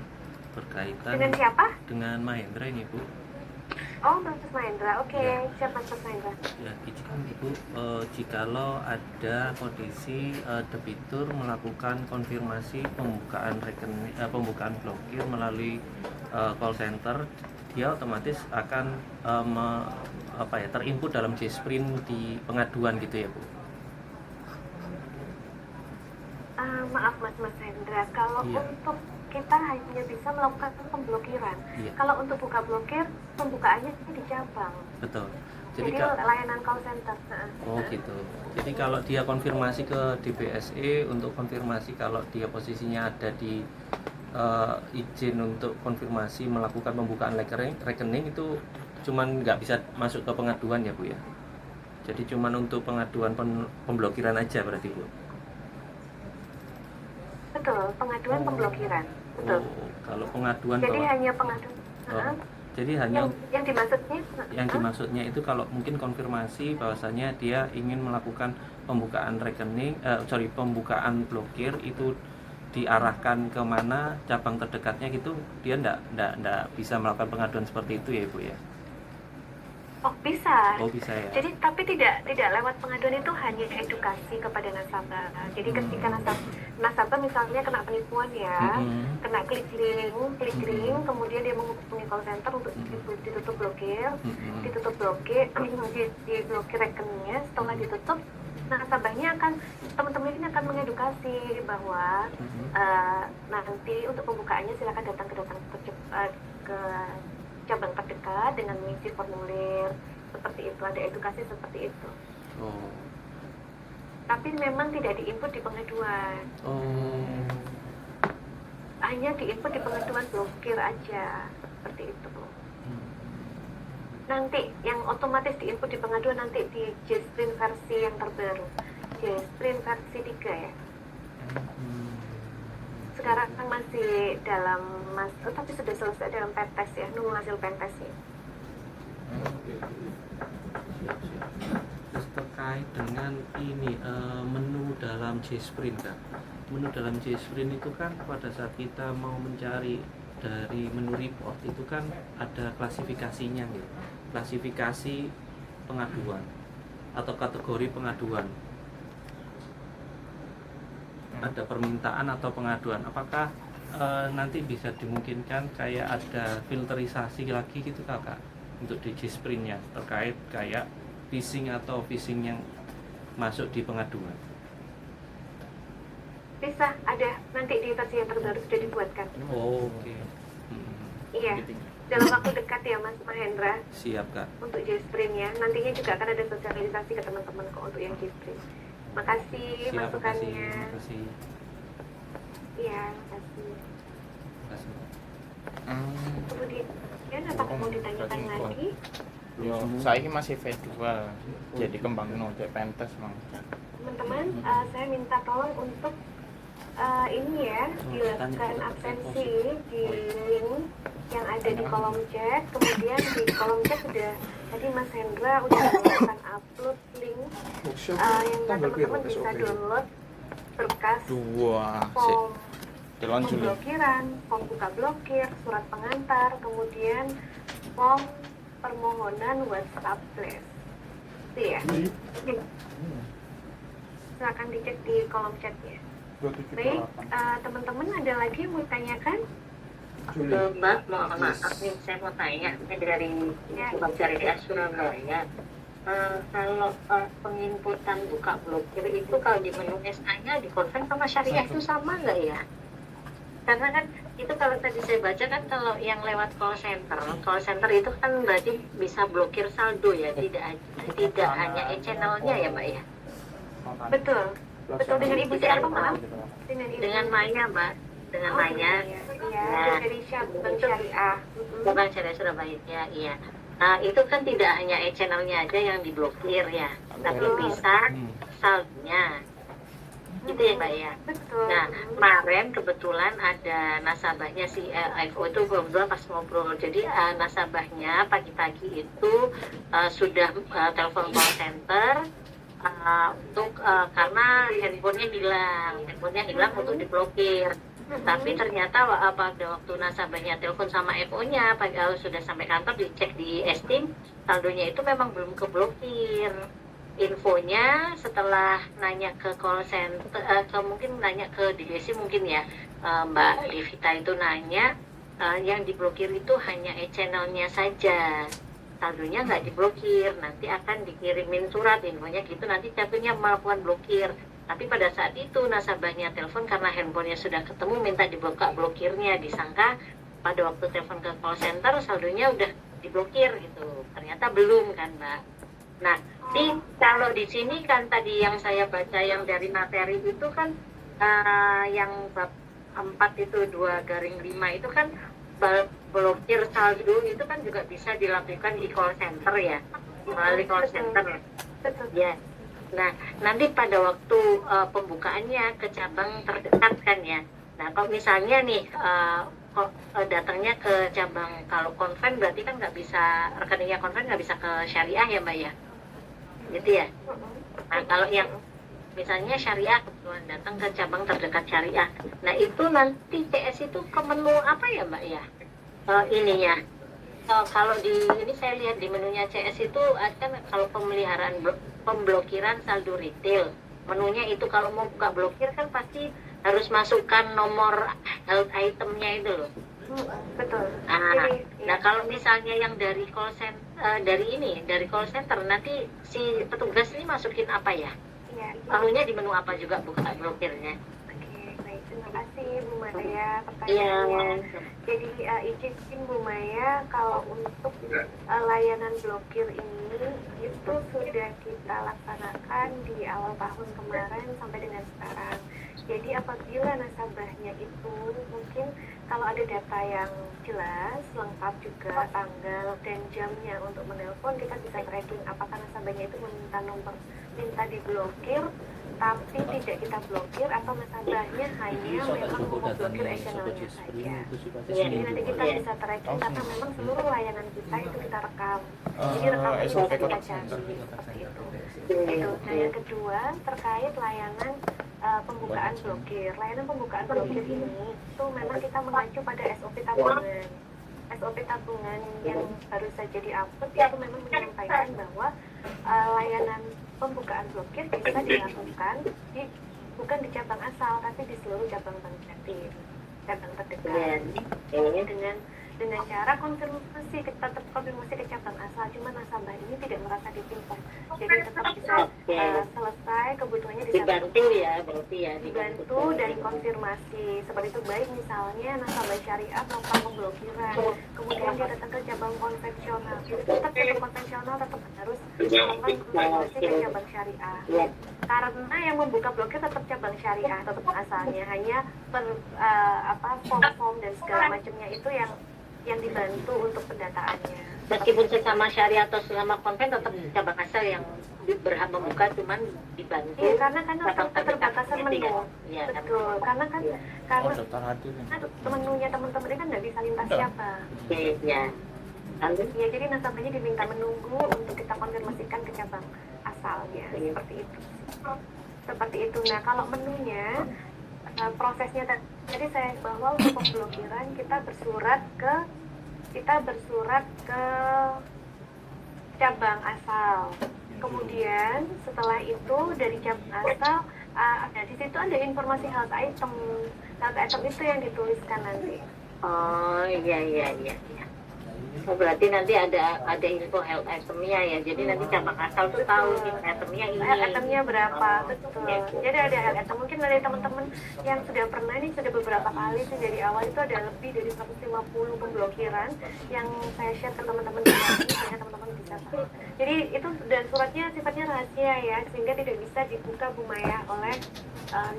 berkaitan Dengan siapa? dengan Mahendra ini Bu. Oh, Mas Mahendra. Oke, Ya. siapa Mas Mahendra? Ya, izin Ibu, jikalau ada kondisi debitur melakukan konfirmasi pembukaan rekening, pembukaan blokir melalui call center, dia otomatis akan terinput dalam JSprint di pengaduan gitu ya Bu. Maaf Mas Hendra, kalau Iya. untuk kita hanya bisa melakukan pemblokiran. Iya. Kalau untuk buka blokir, pembukaannya di cabang. Betul. Jadi Kak- layanan call center. Oh gitu. Jadi kalau dia konfirmasi ke DBSE untuk konfirmasi kalau dia posisinya ada di izin untuk konfirmasi melakukan pembukaan rekening itu cuman nggak bisa masuk ke pengaduan ya Bu ya. Jadi cuman untuk pengaduan pemblokiran aja berarti Bu. Betul, pengaduan pemblokiran. Betul. Oh, kalau pengaduan Jadi kalau hanya pengaduan. oh, jadi hanya Yang dimaksudnya? yang dimaksudnya itu kalau mungkin konfirmasi bahwasanya dia ingin melakukan pembukaan rekening pembukaan blokir itu diarahkan kemana cabang terdekatnya gitu, dia ndak bisa melakukan pengaduan seperti itu ya Ibu ya. Oh bisa. Oh bisa ya. Jadi tapi tidak lewat pengaduan, itu hanya edukasi kepada nasabah. Jadi ketika nasabah misalnya kena penipuan ya, kena klik link, kemudian dia menghubungi call center untuk ditutup blokir, di blokir rekeningnya. Setelah ditutup, nasabahnya teman-teman ini akan mengedukasi bahwa nanti untuk pembukaannya silakan datang ke cabang terdekat dengan mengisi formulir seperti itu, ada edukasi seperti itu. Oh. Tapi memang tidak diinput di pengaduan. Oh. Hanya diinput di pengaduan blokir aja, seperti itu. Nanti yang otomatis diinput di pengaduan nanti di JSprint versi yang terbaru, JSprint versi 3 ya. Sekarang masih tapi sudah selesai dalam pen-test ya, nunggu hasil pen-test ya. Terus terkait dengan ini menu dalam JSprint kan. Menu dalam JSprint itu kan pada saat kita mau mencari dari menu report itu kan ada klasifikasinya gitu. Klasifikasi pengaduan atau kategori pengaduan. Ada permintaan atau pengaduan. Apakah nanti bisa dimungkinkan kayak ada filterisasi lagi gitu Kakak untuk di JSprint-nya terkait kayak phishing atau phishing yang masuk di pengaduan? Bisa, ada nanti di versi yang terbaru sudah dibuatkan. Oh, oke. Iya, dalam waktu dekat ya Mas Mahendra. Siap Kak. Untuk JSprint-nya, nantinya juga akan ada sosialisasi ke teman-teman kok untuk yang JSprint. Makasih Siap, masukannya. makasih. Iya, makasih. Makasih. Kemudian apakah mau ditanyakan lagi? Yo, saya masih V2, jadi kembang cek pentas mang. Teman-teman, saya minta tolong untuk ini ya, dilakukan absensi di link yang ada di kolom chat. Kemudian di kolom chat sudah tadi Mas Hendra udah melakukan upload link yang teman-teman bisa download berkas form pemblokiran, form buka blokir, surat pengantar, kemudian form permohonan WhatsApp flash. Itu ya. Silakan dicek di kolom chatnya. Baik, teman-teman ada lagi yang mau tanyakan? Mbak, mohon maaf nih, saya mau tanya dari Bank Syariah Surabaya. Kalau penginputan buka blokir itu kalau di menu SA-nya dikonfirm sama syariah itu sama nggak ya? Karena kan itu kalau tadi saya baca kan kalau yang lewat call center itu kan berarti bisa blokir saldo ya, tidak hanya e-channelnya ya Mbak ya? Betul dengan ibu siapa maaf? Dengan Maya Mbak, dengan Maya. Iya, dari Bank Syariah. Bank Syariah Surabaya ya, iya. Nah, itu kan tidak hanya e-channelnya aja yang diblokir ya, tapi bisa saldonya. Gitu ya Mbak ya. Betul. Nah, kemarin kebetulan ada nasabahnya si IFO itu ngobrol pas ngobrol. Jadi nasabahnya pagi-pagi itu sudah telepon call center untuk karena handphonenya hilang untuk diblokir. Tapi ternyata pada waktu nasabahnya telepon sama FO-nya, sudah sampai kantor dicek di Steam, saldonya itu memang belum keblokir. Infonya setelah nanya ke call center, mungkin nanya ke DBC mungkin ya, Mbak Devita itu nanya, yang diblokir itu hanya e-channelnya saja. Saldonya nggak diblokir, nanti akan dikirimin surat, infonya gitu, nanti jatuhnya melakukan blokir. Tapi pada saat itu nasabahnya telepon karena handphonenya sudah ketemu minta dibuka blokirnya, disangka pada waktu telepon ke call center saldonya udah diblokir gitu. Ternyata belum kan, Mbak. Nah, kalau di sini kan tadi yang saya baca yang dari materi itu kan yang bab 4 itu 2/5 itu kan blokir saldo itu kan juga bisa dilakukan di call center ya, melalui call center. Betul. Ya. Nah, nanti pada waktu pembukaannya ke cabang terdekat kan ya. Nah, kalau misalnya nih datangnya ke cabang, kalau konven berarti kan nggak bisa, rekeningnya konven nggak bisa ke syariah ya Mbak ya? Gitu ya? Nah, kalau yang misalnya syariah kebetulan datang ke cabang terdekat syariah. Nah, itu nanti CS itu ke menu apa ya Mbak ya? Ininya. Kalau di ini saya lihat di menunya CS itu kan kalau pemblokiran saldo retail, menunya itu kalau mau buka blokir kan pasti harus masukkan nomor health itemnya itu loh. Betul. Nah kalau misalnya yang dari call center, dari call center nanti si petugas ini masukin apa ya? Iya. Menunya di menu apa juga buka blokirnya? Oke, baik. Terima kasih Bu Maya pertanyaannya. Jadi izin Bu Maya, kalau untuk layanan blokir ini itu sudah kita laksanakan di awal tahun kemarin sampai dengan sekarang. Jadi apabila nasabahnya itu mungkin kalau ada data yang jelas, lengkap juga tanggal dan jamnya untuk menelpon, kita bisa tracking apakah nasabahnya itu minta diblokir tapi tidak kita blokir atau nasabahnya hanya memang mau blokir channelnya saja. Jadi nanti kita bisa tracking karena memang seluruh layanan kita itu kita rekam. Jadi rekam itu bisa kita cari seperti itu. Nah yang kedua terkait layanan pembukaan blokir. Layanan pembukaan blokir ini itu memang kita mengacu pada SOP tabungan. SOP tabungan yang baru saja di-upload itu memang menyampaikan bahwa layanan pembukaan blokir bisa dilakukan bukan di cabang asal tapi di seluruh cabang bank jatim, cabang terdekat. Dengan cara konfirmasi, tetap konfirmasi ke cabang asal, cuma nasabah ini tidak merasa ditimpuk, jadi tetap bisa selesai kebutuhannya dibantu ya, berarti ya dibantu dari konfirmasi seperti itu, baik misalnya nasabah syariah melakukan pemblokiran, kemudian dia datang ke cabang konvensional, tetap cabang konvensional tetap harus melakukan konfirmasi ke cabang syariah, karena yang membuka blokir tetap cabang syariah, tetap asalnya hanya form-form dan segala macamnya itu yang dibantu untuk pendataannya. Meskipun sesama syariah atau sesama konven tetap cabang asal yang berhak membuka, cuman dibantu. Iya, karena keterbatasan menu. Ya, betul. Karena menunya teman-teman ini kan nggak bisa lintas siapa. Iya. Ya, jadi nasabahnya diminta menunggu untuk kita konfirmasikan ke cabang asalnya. Seperti itu. Seperti itu. Nah, kalau menunya prosesnya tadi saya bahwa untuk pemblokiran kita bersurat ke cabang asal. Kemudian setelah itu dari cabang asal di situ ada informasi health item. Health item itu yang dituliskan nanti. Oh iya. Oh, berarti nanti ada info health itemnya ya. Jadi nanti cabang asal tuh tahu nih itemnya ini. Health itemnya berapa, betul. Jadi ada health item. Mungkin dari teman-teman yang sudah pernah ini sudah beberapa kali sih dari awal itu ada lebih dari 150 pemblokiran yang saya share ke teman-teman sehingga teman-teman bisa tahu. Jadi itu dan suratnya sifatnya rahasia ya, sehingga tidak bisa dibuka Bu Maya oleh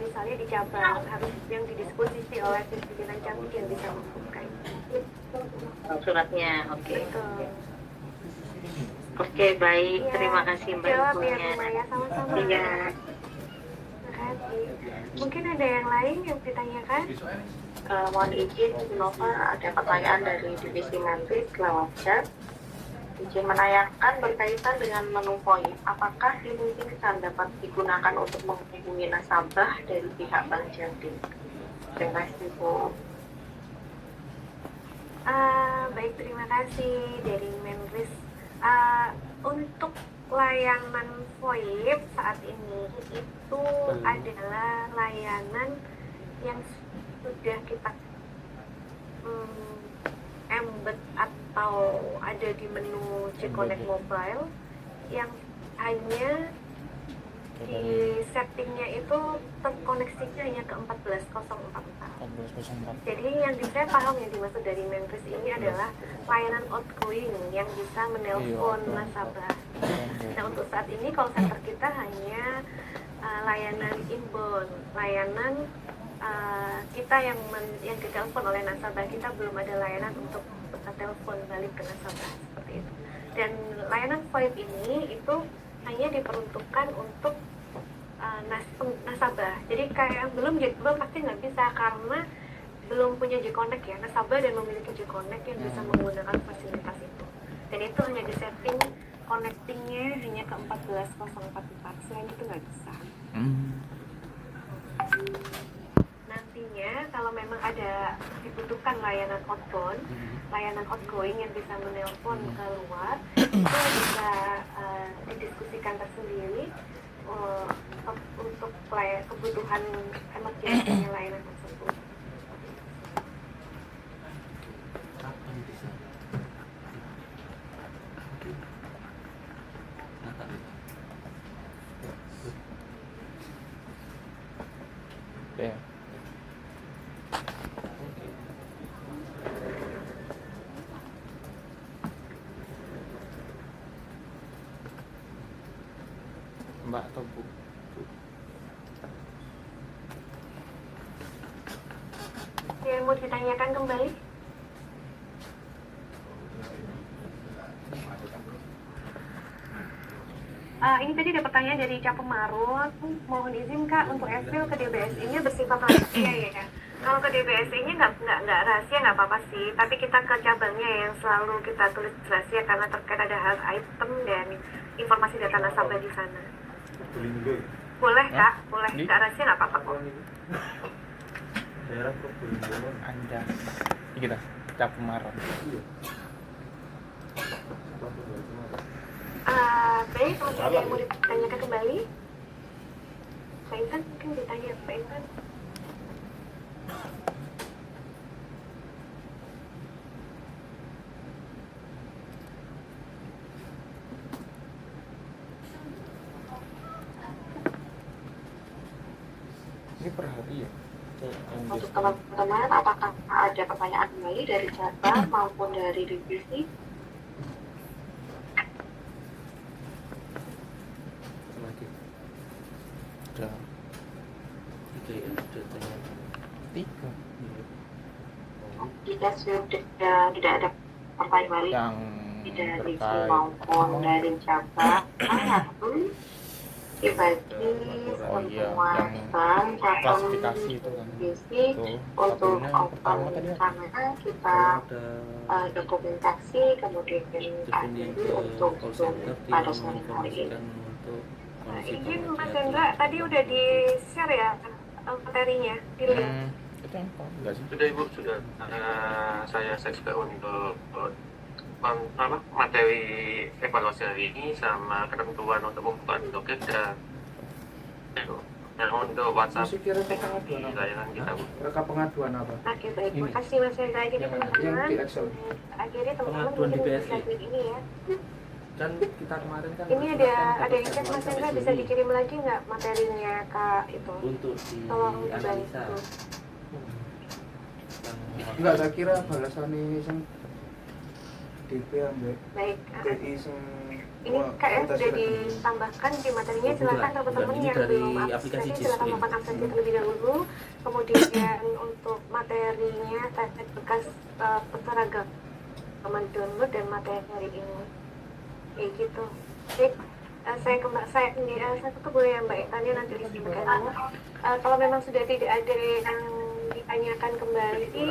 misalnya di cabang, harus yang didisposisi oleh pimpinan cabang yang bisa membuka itu. Suratnya, oke. Oke, baik. Ya, terima kasih Mbak. Jawab ya Bu Maya, sama-sama. Iya. Terima kasih. Mungkin ada yang lain yang ditanyakan? Mohon izin, Nova, ada pertanyaan dari divisi Mentris lewat chat. Izin menanyakan berkaitan dengan menu poin, apakah dimungkinkan dapat digunakan untuk menghubungi nasabah dari pihak Bank Jatim? Terima kasih Bu. Baik, terima kasih dari Menris. Untuk layanan VoIP saat ini itu adalah layanan yang sudah kita embed atau ada di menu J-Connect Mobile yang hanya di settingnya itu terkoneksinya hanya ke 14044. 1404. Jadi yang saya paham yang dimaksud dari Menris ini adalah layanan outgoing yang bisa menelpon nasabah. Nah untuk saat ini call center kita hanya layanan inbound, layanan kita yang ditelepon oleh nasabah, kita belum ada layanan untuk telepon balik ke nasabah seperti itu. Dan layanan VoIP ini itu hanya diperuntukkan untuk nasabah. Jadi kayak belum pasti nggak bisa karena belum punya J-Connect ya, nasabah dan memiliki J-Connect yang bisa menggunakan fasilitas itu. Dan itu hanya disetting connectingnya hanya ke 14044, selain itu nggak bisa. Nantinya kalau memang ada dibutuhkan layanan outbound, layanan outgoing yang bisa menelpon keluar, itu bisa didiskusikan tersendiri untuk kebutuhan emergency layanan tersebut. Kapan bisa? Ya. Mbak atau Bu? Yang mau ditanyakan kembali? Ini tadi ada pertanyaan dari Cak Pemarun. Mohon izin Kak untuk Evil ke DBSI-nya bersifat rahasia ya. Kalau ke DBSI-nya nggak rahasia nggak apa-apa sih. Tapi kita ke cabangnya yang selalu kita tulis rahasia karena terkait ada hal item dan informasi data nasabah di sana. Boleh Kak, boleh. Nggak rahasia nggak apa-apa kok. Daerah Probolinggo Anjas. Ini kita Cap Maron. Baik, kalau ada yang mau ditanyakan kembali, Pak Intan mungkin ditanya Pak Intan. Ini per hari ya? Untuk teman-teman, apakah ada pertanyaan kembali dari cabang maupun dari divisi? Lagi Ada 3 ya, datanya 3 Jika sudah tidak ada pertanyaan kembali yang dari divisi terkait maupun dari cabang, langsung dibagi semua cabang klasifikasi itu kan. divisi Itu untuk tabelnya yang pertama tadi open karena kita ada dokumentasi kemudian teleponin akhiri ke untuk call Zoom center pada dia sore hari ini. menginformasikan untuk kondisi Izin kalau Mas dia Hendra, tadi udah di-share ya materinya di link. Itu yang apa? Enggak sih? Sudah Ibu, sudah. Saya juga untuk materi evaluasi hari ini sama ketentuan untuk pembukaan doket dan untuk WhatsApp Masih kira di pengaduan apa? layanan kita Bu. Reka pengaduan apa? Oke baik, Ini. makasih Mas Hendra. Jadi Yang mana? teman-teman, Yang di Excel. akhirnya teman-teman Pengaduan di mungkin BSI. bisa klik ini ya. kan kita kemarin kan Ini ada yang chat Mas sampai Hendra, bisa Juni dikirim lagi nggak materinya Kak itu? untuk Tolong dianalisa. dibantu. Enggak, tak kira balasannya sing DP ambek Baik, DI sing ini KF sudah ditambahkan di materinya. Silakan teman-teman Ini yang dari belum aplikasi akses, G-Stream. silakan melakukan akses terlebih dahulu. Kemudian untuk materinya teks bekas peseragaman download dan materi ini, kayak gitu. Baik, saya tutup boleh ya Mbak Tanya nanti disampaikan. Kalau memang sudah tidak ada yang ditanyakan kembali,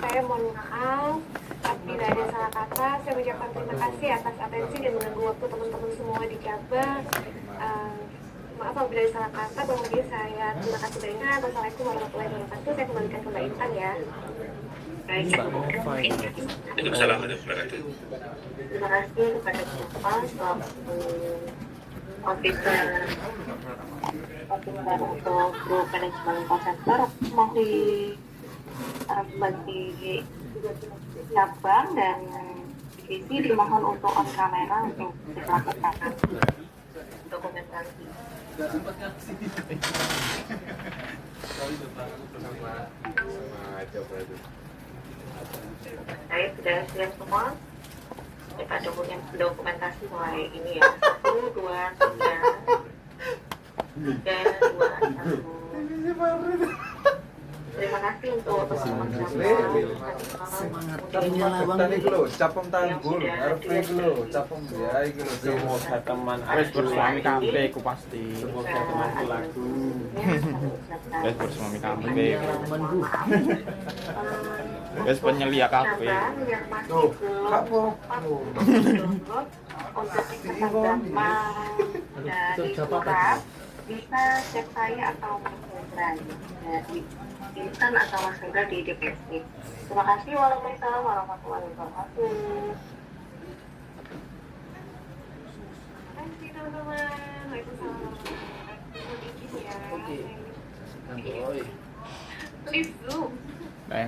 saya mohon maaf apabila ada salah kata. Saya ucapkan terima kasih atas atensi dan mengganggu waktu teman-teman semua di cabang. Maaf apabila salah kata, kemudian saya terima kasih banyak. Wassalamualaikum warahmatullahi wabarakatuh. Saya kembalikan ke Mbak Intan ya. Baik. Waalaikumsalam warahmatullahi wabarakatuh. Terima kasih kepada Bapak selaku officer untuk grup manajemen call center. Mau bagi cabang dan divisi dimohon untuk on kamera untuk dilakukan dokumentasi. Saya sudah siap semua. Kita dokumentasi mulai ini ya. 1, 2, 3, 2, 1. Terima kasih untuk teman-teman Semangat nyala bang iku lho, capem tanggul, arep iku lho, capem ya iku lho. Semoga teman harus bersuami kabeh ku pasti. Semoga temanku lagu. Wes bersuami kabeh. Wes penyelia kabeh. yang masih belum untuk dari surat bisa cek saya atau Mas Hendra di Intan atau Mas Hendra di DPSD. Terima kasih. Waalaikumsalam warahmatullahi wabarakatuh. Terima kasih teman-teman. Waalaikumsalam warahmatullahi wabarakatuh. Oke. Please zoom. Nah,